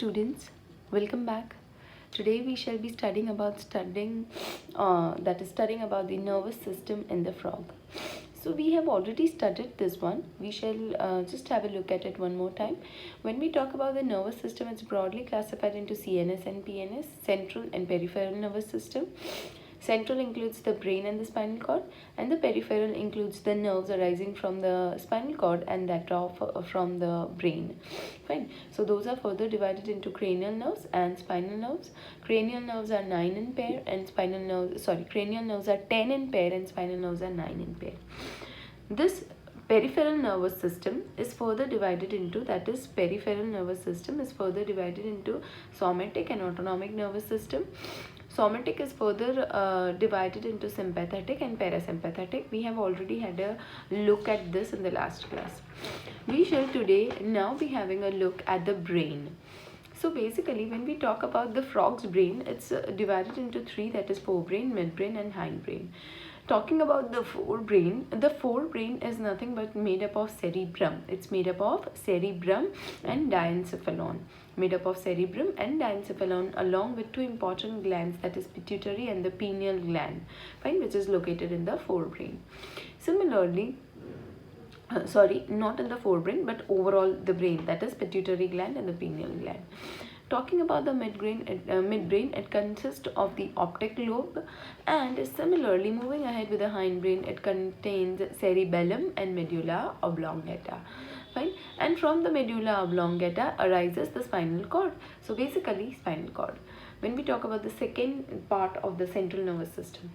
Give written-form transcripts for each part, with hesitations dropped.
Students, welcome back. Today we shall be studying about studying about the nervous system in the frog. So we have already studied this one. We shall just have a look at it one more time. When we talk about the nervous system, it's broadly classified into CNS and PNS, central and peripheral nervous system. Central includes the brain and the spinal cord, and the peripheral includes the nerves arising from the spinal cord and that from the brain. Fine. So those are further divided into cranial nerves and spinal nerves. Cranial nerves are 9 in pair, and cranial nerves are 10 in pair, and spinal nerves are 9 in pair. This peripheral nervous system is further divided into somatic and autonomic nervous system. Somatic is further divided into sympathetic and parasympathetic. We have already had a look at this in the last class. We shall today now be having a look at the brain. So basically, when we talk about the frog's brain, it's divided into three, that is forebrain, midbrain and hindbrain. Talking about the forebrain is nothing but made up of cerebrum. It's made up of cerebrum and diencephalon. Along with two important glands, that is pituitary and the pineal gland, fine, which is located in the forebrain. Similarly, not in the forebrain but overall the brain, that is pituitary gland and the pineal gland. Talking about the midbrain, it consists of the optic lobe, and similarly moving ahead with the hindbrain, it contains cerebellum and medulla oblongata. Fine. And from the medulla oblongata arises the spinal cord. So basically spinal cord. When we talk about the second part of the central nervous system,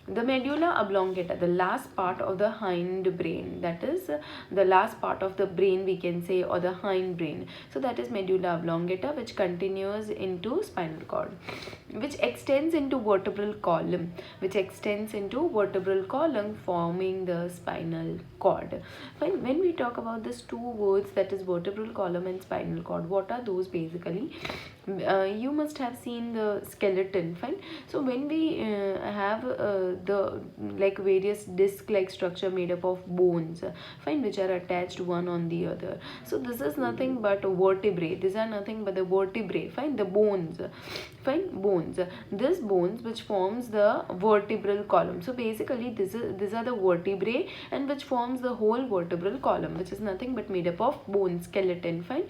the medulla oblongata, the last part of the hindbrain, that is the last part of the brain we can say, or the hindbrain. So that is medulla oblongata, which continues into spinal cord, which extends into vertebral column, forming the spinal cord. Fine. When we talk about these two words, that is vertebral column and spinal cord, what are those basically? You must have seen the skeleton. Fine. So when we have the various disc like structure made up of bones, fine, which are attached one on the other. So this is nothing but vertebrae. These are nothing but the vertebrae. Fine. The bones. Fine. Bones. This bones which forms the vertebral column. So basically these are the vertebrae, and which forms the whole vertebral column, which is nothing but made up of bone, skeleton. Fine.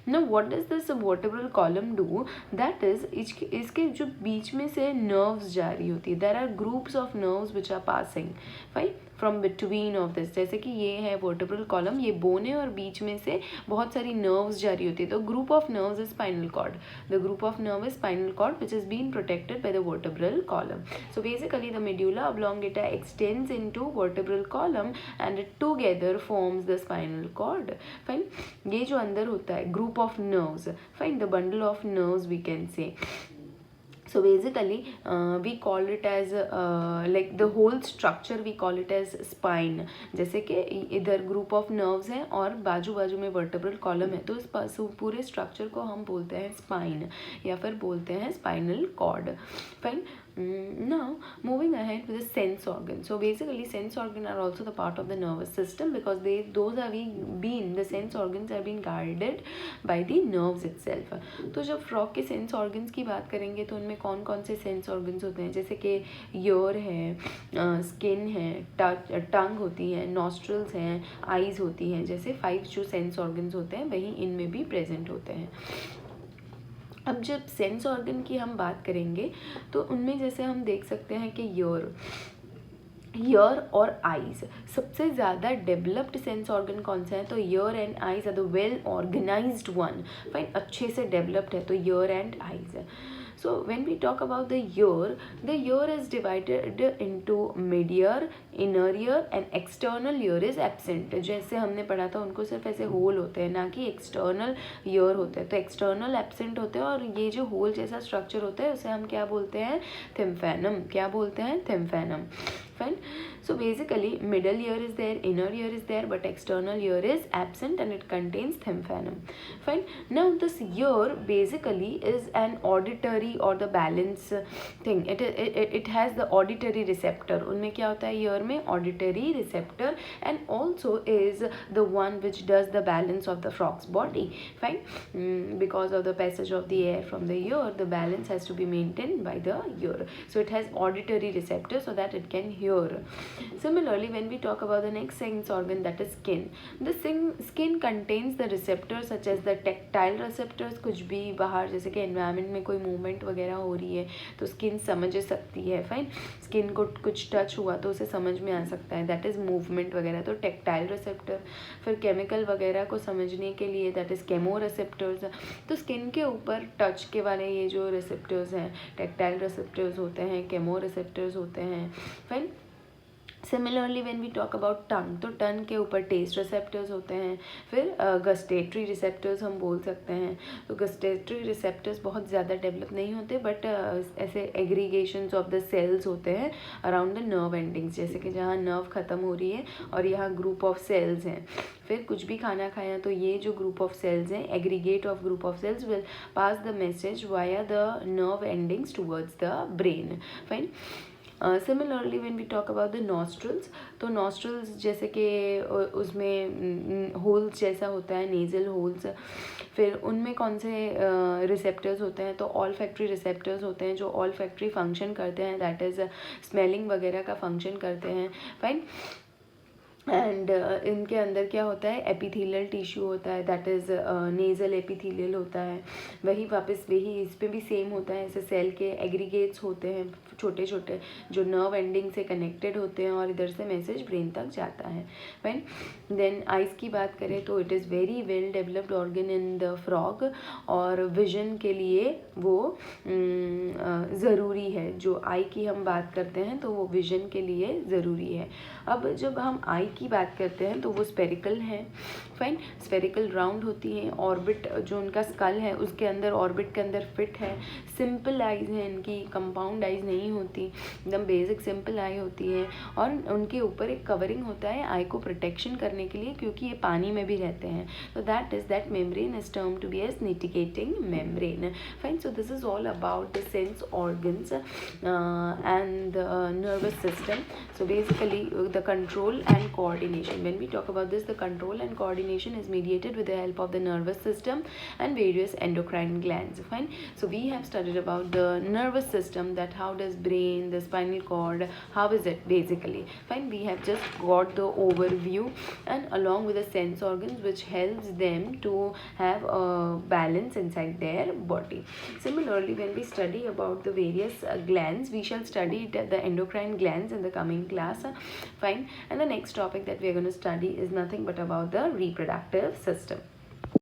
Now what does this vertebral column do? That is, इसके जो बीच में से nerves जा रही होती है, there are groups of nerves which are passing, fine, from between of this. जैसे कि ये है vertebral column, ये bone है और बीच में से बहुत सारी nerves जा रही होती है. तो group of nerves is spinal cord. The group of nerve is spinal cord, which is being protected by the vertebral column. So basically the medulla oblongata extends into vertebral column and it together forms the spinal cord. Fine. ये जो अंदर होता है group of nerves, fine, the bundle of nerves we can say. So basically we call it as the whole structure we call it as spine. जैसे कि इधर group of nerves है और बाजू बाजू में vertebral column है, तो इस पूरे structure को हम बोलते हैं spine या फिर बोलते हैं spinal cord. Fine. Now moving ahead with the sense organ. So basically sense organ are also the part of the nervous system, because the sense organs are being guided by the nerves itself. तो जब frog के sense organs की बात करेंगे तो उनमें कौन कौन से सेंस ऑर्गन्स होते हैं, जैसे कि ईयर है, स्किन है, टंग होती है, नॉस्ट्रल्स हैं, आईज होती हैं. जैसे 5 जो सेंस ऑर्गन्स होते हैं वही इनमें भी प्रेजेंट होते हैं. अब जब सेंस ऑर्गन की हम बात करेंगे तो उनमें जैसे हम देख सकते हैं कि ईयर और आईज सबसे ज़्यादा डेवलप्ड सेंस ऑर्गन कौन सा है, तो ear and eyes are the well organised one. Fine. अच्छे से डेवलप्ड है तो ईयर एंड आईज है. So when we talk about the ear is divided into mid-ear, inner ear and external ear is absent. जैसे हमने पढ़ा था उनको सिर्फ ऐसे होल होते हैं, ना कि एक्सटर्नल ईयर होते हैं. तो एक्सटर्नल एब्सेंट होते हैं और ये जो होल जैसा स्ट्रक्चर होता है उसे हम क्या बोलते हैं, थिम्फैनम. क्या बोलते हैं, थिम्फैनम. Fine. So basically middle ear is there, inner ear is there, but external ear is absent and it contains tymphanum. Fine. Now this ear basically is an auditory body or the balance thing. It has the auditory receptor. उनमें क्या होता है ear में auditory receptor, and also is the one which does the balance of the frog's body. Fine. Because of the passage of the air from the ear, the balance has to be maintained by the ear. So it has auditory receptor so that it can hear. Similarly, when we talk about the next sense organ, that is skin. The skin contains the receptors such as the tactile receptors. कुछ भी बाहर जैसे कि environment में कोई movement वगैरह हो रही है तो skin समझ सकती है. फाइन. स्किन को कुछ टच हुआ तो उसे समझ में आ सकता है, दैट इज़ मूवमेंट वगैरह, तो टेक्टाइल रिसेप्टर. फिर केमिकल वगैरह को समझने के लिए दैट इज़ केमो रिसेप्टर्स. तो स्किन के ऊपर टच के वाले ये जो रिसेप्टर्स हैं, टेक्टाइल रिसेप्टर्स होते हैं, केमो रिसेप्टर्स होते हैं. Fine. Similarly when we talk about tongue, तो टंग के ऊपर टेस्ट रिसेप्टर्स होते हैं. फिर गस्टेटरी रिसेप्टर्स हम बोल सकते हैं. तो गस्टेटरी रिसेप्टर्स बहुत ज़्यादा डेवलप नहीं होते, बट ऐसे एग्रीगेशंस ऑफ द सेल्स होते हैं अराउंड द नर्व एंडिंग्स, जैसे कि जहाँ नर्व ख़त्म हो रही है और यहाँ ग्रुप ऑफ सेल्स हैं. फिर कुछ भी खाना खाया तो ये जो ग्रुप ऑफ सेल्स हैं, aggregate of group of cells will pass the message via the nerve endings towards the brain. Fine. Similarly when we talk about the nostrils, तो नॉस्ट्रल्स जैसे कि उसमें होल्स जैसा होता है, नेज़ल होल्स. फिर उनमें कौन से रिसेप्टर्स होते हैं, तो ऑल फैक्ट्री रिसेप्टर्स होते हैं जो ऑल फैक्ट्री फंक्शन करते हैं, दैट इज़ स्मेलिंग वगैरह का फंक्शन करते हैं. फाइन. एंड इनके अंदर क्या होता है, एपिथेलियल टिश्यू होता है, दैट इज़ नेज़ल एपिथेलियल होता है. वही वापस वही इस पे भी सेम होता है, ऐसे सेल के एग्रीगेट्स होते हैं छोटे छोटे जो नर्व एंडिंग से कनेक्टेड होते हैं और इधर से मैसेज ब्रेन तक जाता है. फाइन. देन आइज़ की बात करें तो it is very well developed organ in the frog, और विजन के लिए वो ज़रूरी है. जो आई की हम बात करते हैं तो वो विजन के लिए ज़रूरी है. अब जब हम आई की बात करते हैं तो वो स्पेरिकल है. फाइन. स्पेरिकल राउंड होती हैं. ऑर्बिट जो उनका स्कल है उसके अंदर ऑर्बिट के अंदर फिट है. सिंपल आइज़ हैं इनकी, कंपाउंड आइज़ नहीं होती, एकदम बेसिक सिंपल आई होती है. और उनके ऊपर एक कवरिंग होता है आई को प्रोटेक्शन करने के लिए, क्योंकि ये पानी में भी रहते हैं. तो that membrane is term to be as nictitating membrane. Fine. So this is all about the sense organs and the nervous system. So basically the control and coordination, when we talk about this, the control and coordination is mediated with the help of the nervous system and various endocrine glands. Fine. So we have studied about the nervous system, that how does brain, the spinal cord, how is it basically. Fine. We have just got the overview, and along with the sense organs which helps them to have a balance inside their body. Similarly, when we study about the various glands, we shall study the endocrine glands in the coming class. Fine. And the next topic that we are going to study is nothing but about the reproductive system.